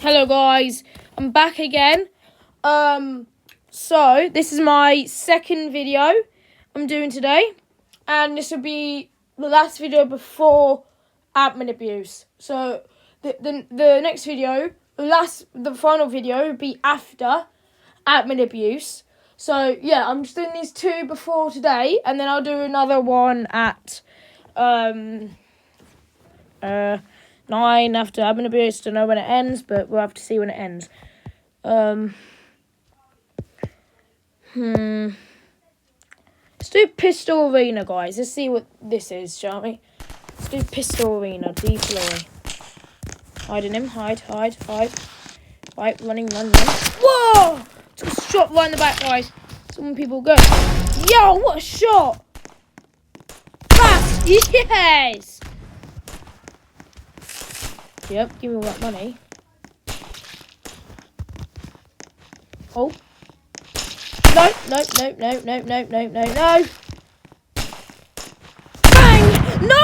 Hello guys, I'm back again. So this is my second video I'm doing today, and this will be the last video before admin abuse. So the next video, the final video will be after admin abuse. So yeah, I'm just doing these two before today, and then I'll do another one at 9 after admin abuse. Don't know when it ends, but we'll have to see when it ends. Let's do Pistol Arena, guys. Let's see what this is, shall we? Let's do Pistol Arena, deploy. Hiding him, hide. Right, run. Whoa! Took a shot right in the back, guys. Some people go. Yo, what a shot! Pass! Yes! Yep, give me all that money. Oh. No. Bang! No!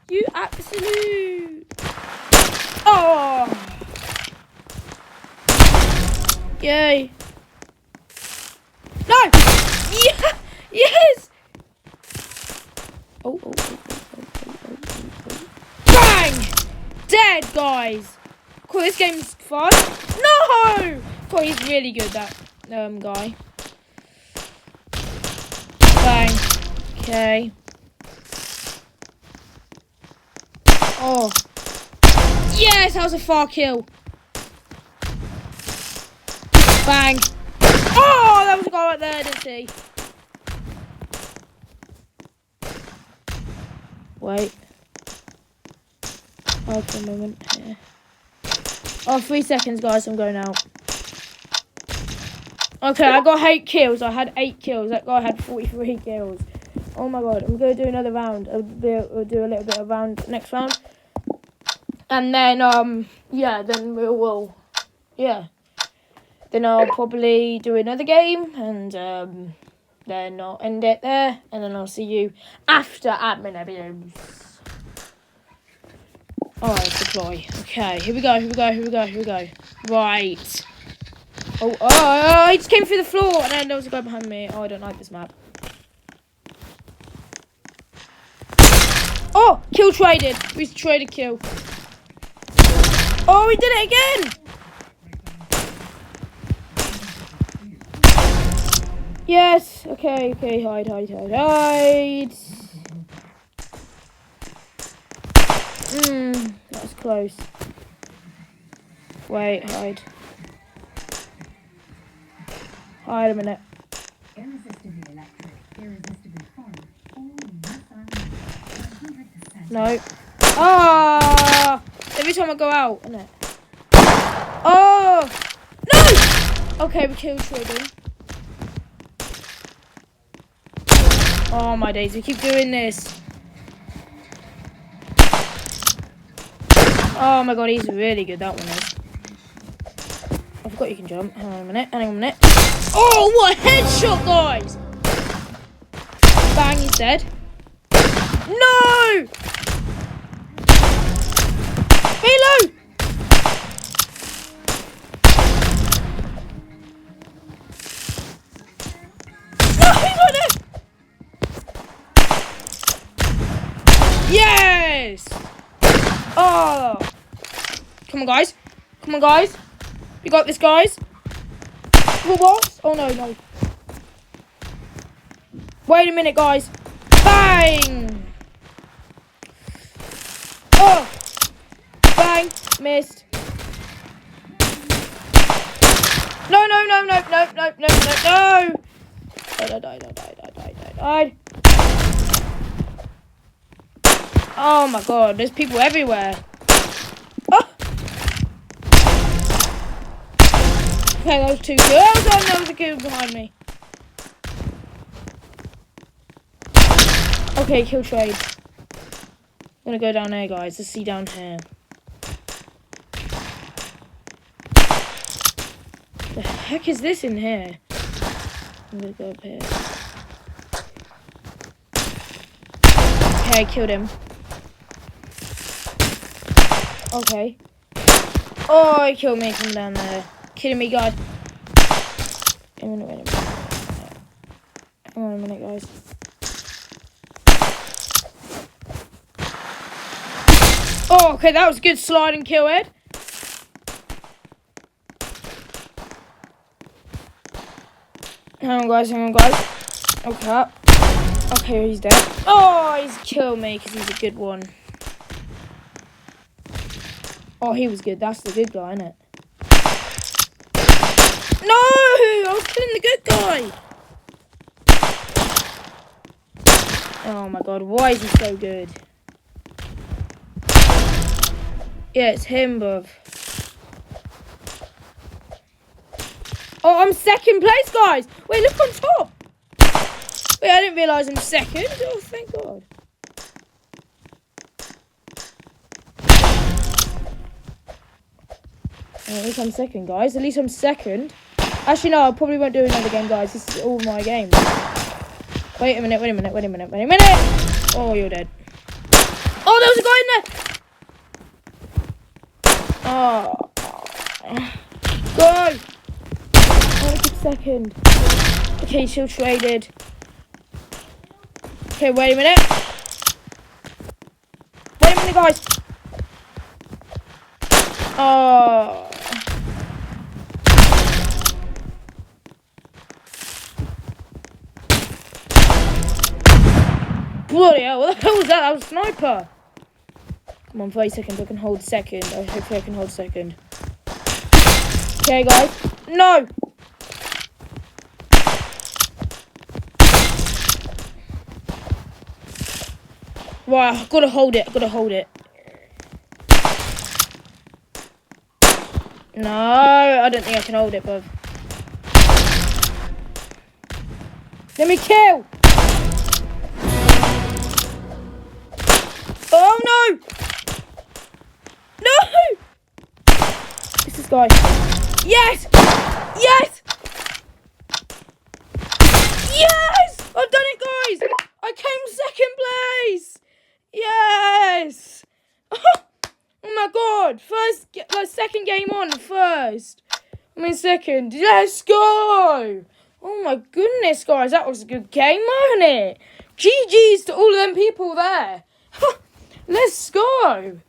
You absolute. Oh. Yay. No! Yeah! Yes! Oh. Bang! Dead, guys. Cool, this game's fun. No! Cool, he's really good, that guy. Bang. Okay. Oh. Yes, that was a far kill. Bang. Oh, that was a guy right there, didn't see. Wait. Oh, for a moment. Yeah. Oh, 3 seconds, guys. I'm going out. Okay, I got 8 kills. I had 8 kills. That guy had 43 kills. Oh my god. I'm going to do another round. I'll do a little bit of round next round. And then, yeah, then we will, yeah. Then I'll probably do another game. And, then I'll end it there. And then I'll see you after admin abuse. Alright, deploy. Okay, here we go. Right. Oh, he just came through the floor, and then there was a guy behind me. Oh, I don't like this map. Oh, kill traded. We traded kill. Oh, we did it again. Yes. Okay, hide. That was close. Wait, hide. Hide a minute. No. Ah! Every time I go out, isn't it? Oh! No! Okay, we killed trading. Oh my days, we keep doing this. Oh my god, he's really good, that one is. I forgot you can jump. Hang on a minute. Oh, what a headshot, guys! Bang, he's dead. No! Reload! No, he's right there! Yes! Oh! Come on, guys. We got this, guys. What? Oh, no. Wait a minute, guys. Bang! Oh! Bang! Missed. No. Die. Oh my god, there's people everywhere. Oh! Okay, those 2 kills. Oh, there was a kill behind me. Okay, kill trade. I'm gonna go down there, guys. Let's see down here. The heck is this in here? I'm gonna go up here. Okay, I killed him. Okay. Oh, he killed me from down there. Kidding me, guys. Wait a minute. Hang on a minute, guys. Oh, okay, that was a good slide and kill, Ed. Hang on, guys. Okay. Okay, he's dead. Oh, he's killed me because he's a good one. Oh, he was good. That's the good guy, isn't it? No! I was killing the good guy. Oh my god, why is he so good? Yeah, it's him, bruv. Oh, I'm second place, guys. Wait, look on top. Wait, I didn't realise I'm second. Oh, thank God. At least I'm second, guys. At least I'm second. Actually, no, I probably won't do another game, guys. This is all my games. Wait a minute. Oh, you're dead. Oh, there was a guy in there. Oh. Go. I want to keep second. Okay, shield traded. Okay, wait a minute, guys. Oh. Bloody hell, what the hell was that? That was a sniper. Come on, 30 seconds. I can hold second. Hopefully I can hold second. Okay, guys. No! Right, I've got to hold it. No, I don't think I can hold it, bud. Let me kill! Oh, no! No! It's this guy. Yes! Yes! Yes! I've done it, guys! I came second place! Yes! Oh my god! Second game on first. I mean second. Let's go! Oh my goodness, guys, that was a good game, wasn't it? GG's to all of them people there. Let's go!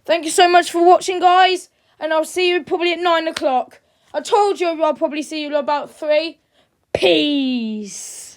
Thank you so much for watching, guys, and I'll see you probably at 9 o'clock. I told you I'll probably see you about 3. Peace!